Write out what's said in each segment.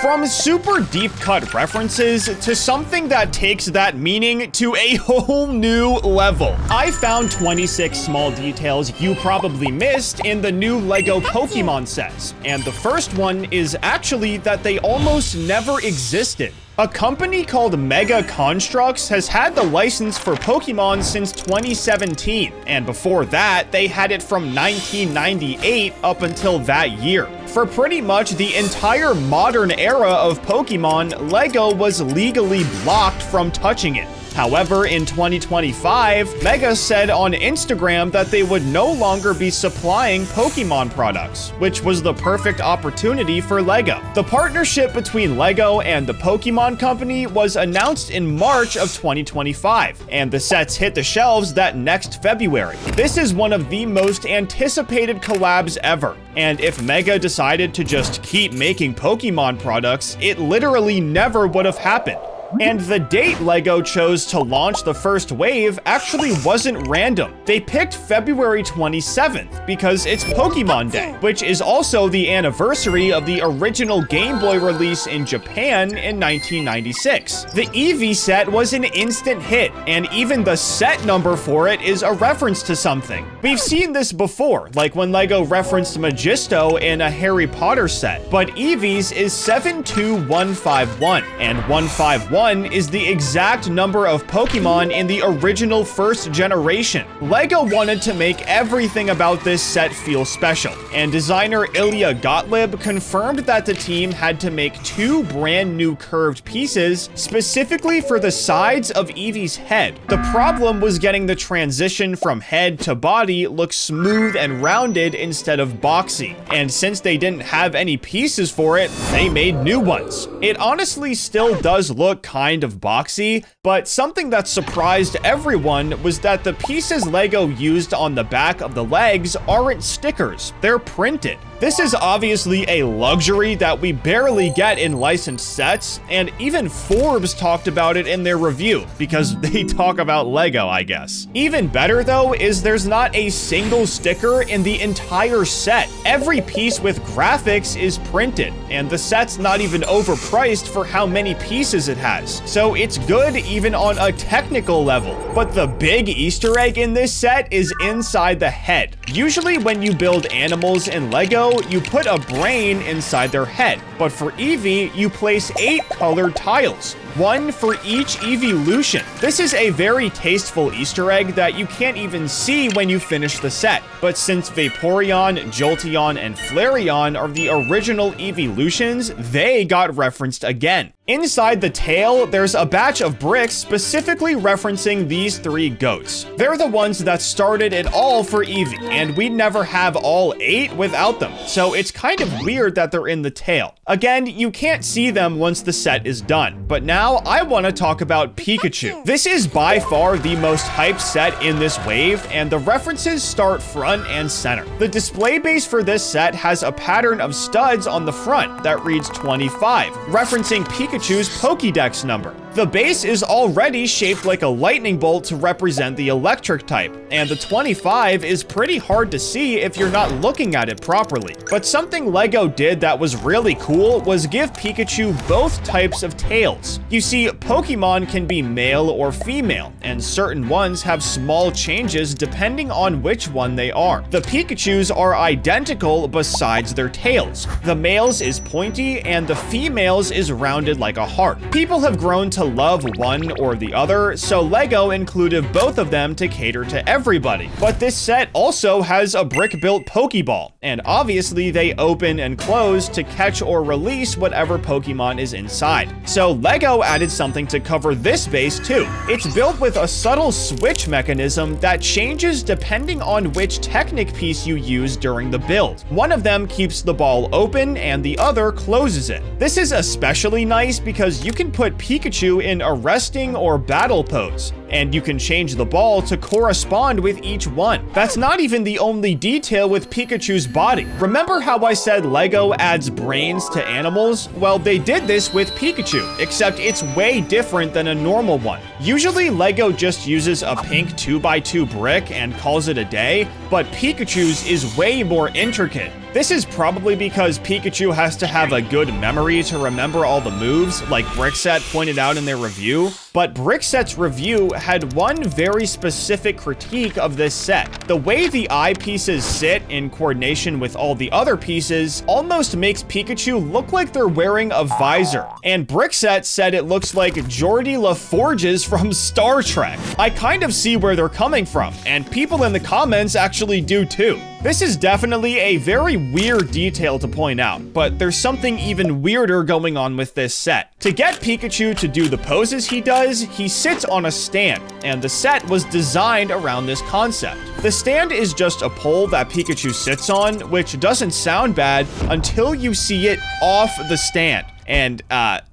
From super deep-cut references to something that takes that meaning to a whole new level. I found 26 small details you probably missed in the new Lego Pokémon sets, and the first one is actually that they almost never existed. A company called Mega Constructs has had the license for Pokemon since 2017, and before that, they had it from 1998 up until that year. For pretty much the entire modern era of Pokemon, Lego was legally blocked from touching it. However, in 2025, Mega said on Instagram that they would no longer be supplying Pokemon products, which was the perfect opportunity for Lego. The partnership between Lego and the Pokemon Company was announced in March of 2025, and the sets hit the shelves that next February. This is one of the most anticipated collabs ever, and if Mega decided to just keep making Pokemon products, it literally never would have happened. And the date Lego chose to launch the first wave actually wasn't random. They picked February 27th because it's Pokemon Day, which is also the anniversary of the original Game Boy release in Japan in 1996. The Eevee set was an instant hit, and even the set number for it is a reference to something. We've seen this before, like when Lego referenced Magisto in a Harry Potter set, but Eevee's is 72151, and 151 is the exact number of Pokemon in the original first generation. Lego wanted to make everything about this set feel special, and designer Ilya Gottlieb confirmed that the team had to make 2 brand new curved pieces specifically for the sides of Eevee's head. The problem was getting the transition from head to body look smooth and rounded instead of boxy, and since they didn't have any pieces for it, they made new ones. It honestly still does look kind of boxy, but something that surprised everyone was that the pieces Lego used on the back of the legs aren't stickers, they're printed. This is obviously a luxury that we barely get in licensed sets, and even Forbes talked about it in their review, because they talk about Lego, I guess. Even better though is there's not a single sticker in the entire set. Every piece with graphics is printed, and the set's not even overpriced for how many pieces it has, so it's good even on a technical level. But the big Easter egg in this set is inside the head. Usually when you build animals in Lego, you put a brain inside their head, but for Eevee, you place 8 colored tiles, 1 for each evolution. This is a very tasteful Easter egg that you can't even see when you finish the set, but since Vaporeon, Jolteon, and Flareon are the original evolutions, they got referenced again. Inside the tail, there's a batch of bricks specifically referencing these 3 goats. They're the ones that started it all for Eevee, and we'd never have all 8 without them, so it's kind of weird that they're in the tail. Again, you can't see them once the set is done, but now I want to talk about Pikachu. This is by far the most hyped set in this wave, and the references start front and center. The display base for this set has a pattern of studs on the front that reads 25, referencing Pikachu's Pokédex number. The base is already shaped like a lightning bolt to represent the electric type, and the 25 is pretty hard to see if you're not looking at it properly. But something Lego did that was really cool was give Pikachu both types of tails. You see, Pokemon can be male or female, and certain ones have small changes depending on which one they are. The Pikachus are identical besides their tails. The males is pointy, and the females is rounded like a heart. People have grown to love one or the other, so Lego included both of them to cater to everybody. But this set also has a brick-built Pokeball, and obviously they open and close to catch or release whatever Pokemon is inside. So Lego added something to cover this base too. It's built with a subtle switch mechanism that changes depending on which Technic piece you use during the build. One of them keeps the ball open and the other closes it. This is especially nice because you can put Pikachu in a resting or battle pose, and you can change the ball to correspond with each one. That's not even the only detail with Pikachu's body. Remember how I said Lego adds brains to animals? Well, they did this with Pikachu, except it's way different than a normal one. Usually Lego just uses a pink 2x2 brick and calls it a day, but Pikachu's is way more intricate. This is probably because Pikachu has to have a good memory to remember all the moves, like Brickset pointed out in their review. But Brickset's review had one very specific critique of this set. The way the eye pieces sit in coordination with all the other pieces almost makes Pikachu look like they're wearing a visor. And Brickset said it looks like Geordi LaForge's from Star Trek. I kind of see where they're coming from, and people in the comments actually do too. This is definitely a very weird detail to point out, but there's something even weirder going on with this set. To get Pikachu to do the poses he does, he sits on a stand, and the set was designed around this concept. The stand is just a pole that Pikachu sits on, which doesn't sound bad until you see it off the stand. And,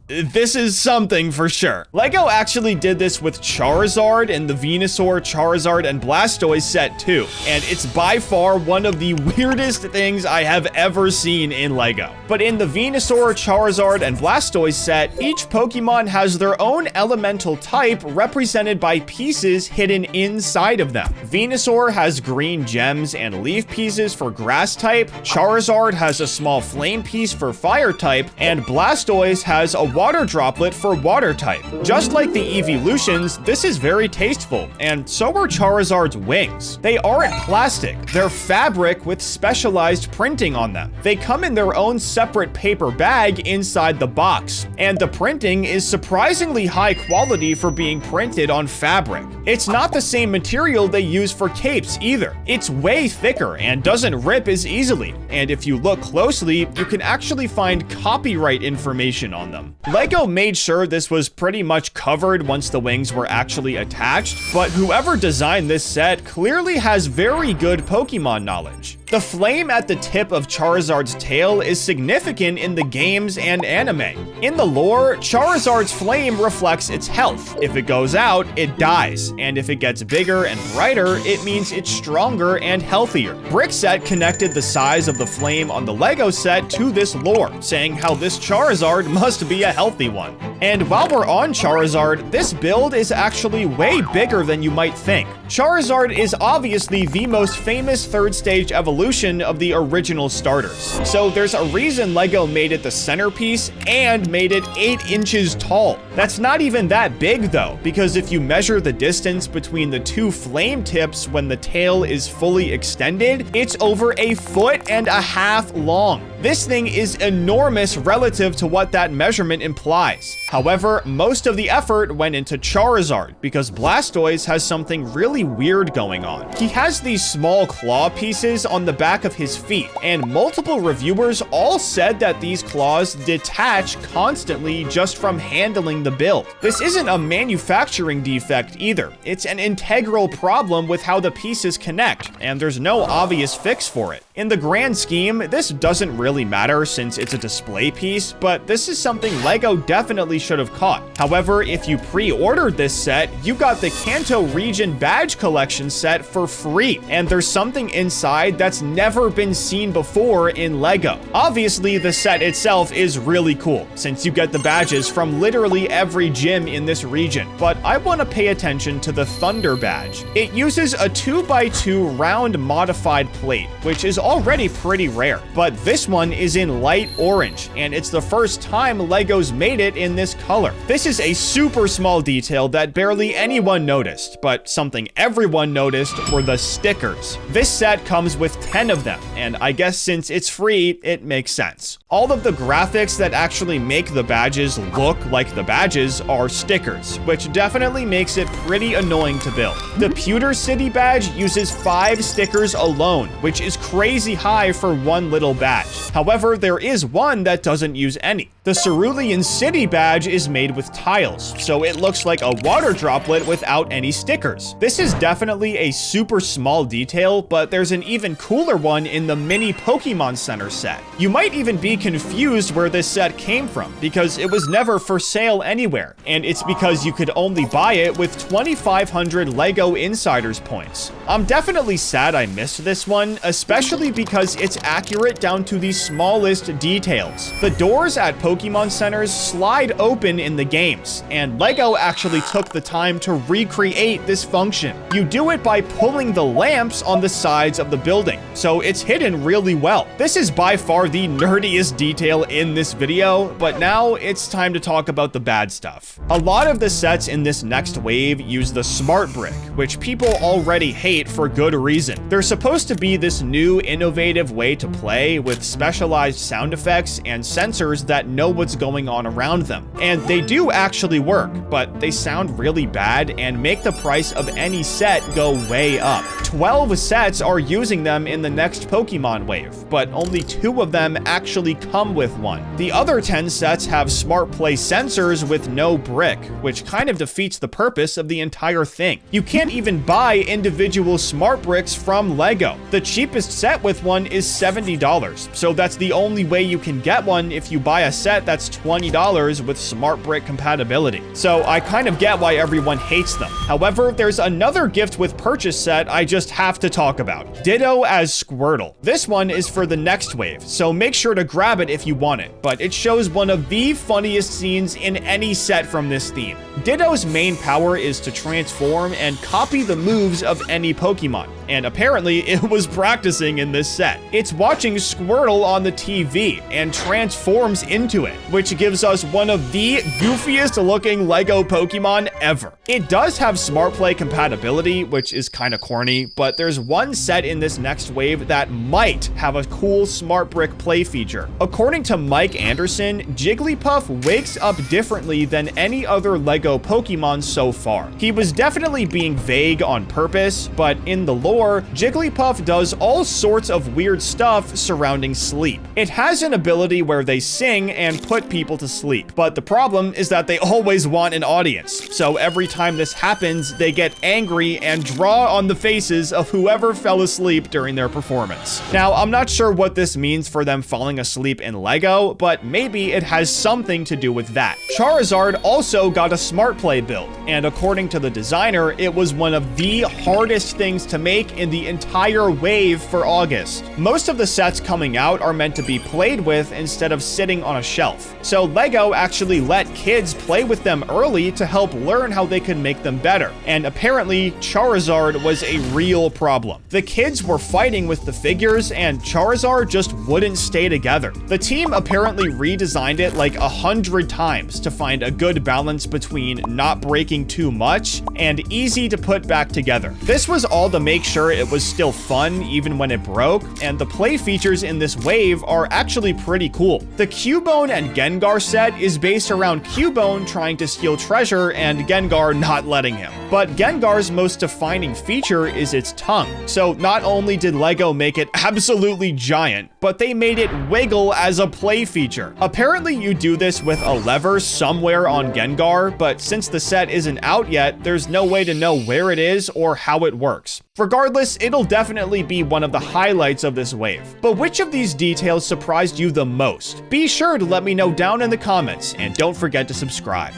this is something for sure. Lego actually did this with Charizard in the Venusaur, Charizard, and Blastoise set too. And it's by far one of the weirdest things I have ever seen in Lego. But in the Venusaur, Charizard, and Blastoise set, each Pokemon has their own elemental type represented by pieces hidden inside of them. Venusaur has green gems and leaf pieces for grass type, Charizard has a small flame piece for fire type, and Blastoise has a water droplet for water type. Just like the evolutions, this is very tasteful, and so are Charizard's wings. They aren't plastic, they're fabric with specialized printing on them. They come in their own separate paper bag inside the box, and the printing is surprisingly high quality for being printed on fabric. It's not the same material they use for capes either. It's way thicker and doesn't rip as easily, and if you look closely, you can actually find copyright information on them. Lego made sure this was pretty much covered once the wings were actually attached, but whoever designed this set clearly has very good Pokemon knowledge. The flame at the tip of Charizard's tail is significant in the games and anime. In the lore, Charizard's flame reflects its health. If it goes out, it dies, and if it gets bigger and brighter, it means it's stronger and healthier. Brickset connected the size of the flame on the Lego set to this lore, saying how this Charizard must be a healthy one. And while we're on Charizard, this build is actually way bigger than you might think. Charizard is obviously the most famous third stage evolution of the original starters. So there's a reason Lego made it the centerpiece and made it 8 inches tall. That's not even that big though, because if you measure the distance between the two flame tips when the tail is fully extended, it's over 1.5 feet long. This thing is enormous relative to what that measurement implies. However, most of the effort went into Charizard because Blastoise has something really weird going on. He has these small claw pieces on the back of his feet, and multiple reviewers all said that these claws detach constantly just from handling the build. This isn't a manufacturing defect either. It's an integral problem with how the pieces connect, and there's no obvious fix for it. In the grand scheme, this doesn't really matter since it's a display piece, but this is something Lego definitely should have caught. However, if you pre-ordered this set, you got the Kanto Region Badge Collection set for free, and there's something inside that's never been seen before in Lego. Obviously, the set itself is really cool, since you get the badges from literally every gym in this region, but I want to pay attention to the Thunder Badge. It uses a 2x2 round modified plate, which is already pretty rare, but this one is in light orange, and it's the first time Lego's made it in this color. This is a super small detail that barely anyone noticed, but something everyone noticed were the stickers. This set comes with 10 of them, and I guess since it's free, it makes sense. All of the graphics that actually make the badges look like the badges are stickers, which definitely makes it pretty annoying to build. The Pewter City badge uses 5 stickers alone, which is crazy high for one little badge. However, there is one that doesn't use any. The Cerulean City badge is made with tiles, so it looks like a water droplet without any stickers. This is definitely a super small detail, but there's an even cooler one in the Mini Pokemon Center set. You might even be confused where this set came from, because it was never for sale anywhere, and it's because you could only buy it with 2,500 Lego Insiders points. I'm definitely sad I missed this one, especially simply because it's accurate down to the smallest details. The doors at Pokemon centers slide open in the games, and Lego actually took the time to recreate this function. You do it by pulling the lamps on the sides of the building, so it's hidden really well. This is by far the nerdiest detail in this video, but now it's time to talk about the bad stuff. A lot of the sets in this next wave use the Smart Brick, which people already hate for good reason. They're supposed to be this new innovative way to play with specialized sound effects and sensors that know what's going on around them. And they do actually work, but they sound really bad and make the price of any set go way up. 12 sets are using them in the next Pokemon wave, but only 2 of them actually come with one. The other 10 sets have Smart Play sensors with no brick, which kind of defeats the purpose of the entire thing. You can't even buy individual Smart Bricks from Lego. The cheapest set with one is $70, so that's the only way you can get one if you buy a set that's $20 with Smart Brick compatibility. So I kind of get why everyone hates them. However, there's another gift with purchase set I just have to talk about. Ditto as Squirtle. This one is for the next wave, so make sure to grab it if you want it, but it shows one of the funniest scenes in any set from this theme. Ditto's main power is to transform and copy the moves of any Pokemon, and apparently it was practicing in this set. It's watching Squirtle on the TV and transforms into it, which gives us one of the goofiest looking Lego Pokemon ever. It does have Smart Play compatibility, which is kind of corny, but there's one set in this next wave that might have a cool Smart Brick play feature. According to Mike Anderson, Jigglypuff wakes up differently than any other Lego Pokemon so far. He was definitely being vague on purpose, but in the lore, Jigglypuff does all sorts of weird stuff surrounding sleep. It has an ability where they sing and put people to sleep, but the problem is that they always want an audience. So every time this happens, they get angry and draw on the faces of whoever fell asleep during their performance. Now, I'm not sure what this means for them falling asleep in Lego, but maybe it has something to do with that. Charizard also got a Smart Play build, and according to the designer, it was one of the hardest things to make in the entire wave for August. Most of the sets coming out are meant to be played with instead of sitting on a shelf. So Lego actually let kids play with them early to help learn how they could make them better. And apparently, Charizard was a real problem. The kids were fighting with the figures and Charizard just wouldn't stay together. The team apparently redesigned it like 100 times to find a good balance between not breaking too much and easy to put back together. This was all to make sure it was still fun even when it broke, and the play features in this wave are actually pretty cool. The Cubone and Gengar set is based around Cubone trying to steal treasure and Gengar not letting him. But Gengar's most defining feature is its tongue. So not only did Lego make it absolutely giant, but they made it wiggle as a play feature. Apparently you do this with a lever somewhere on Gengar, but since the set isn't out yet, there's no way to know where it is or how it works. Regardless, it'll definitely be one of the highlights of this wave. But which of these details surprised you the most? Be sure to let me know down in the comments, and don't forget to subscribe.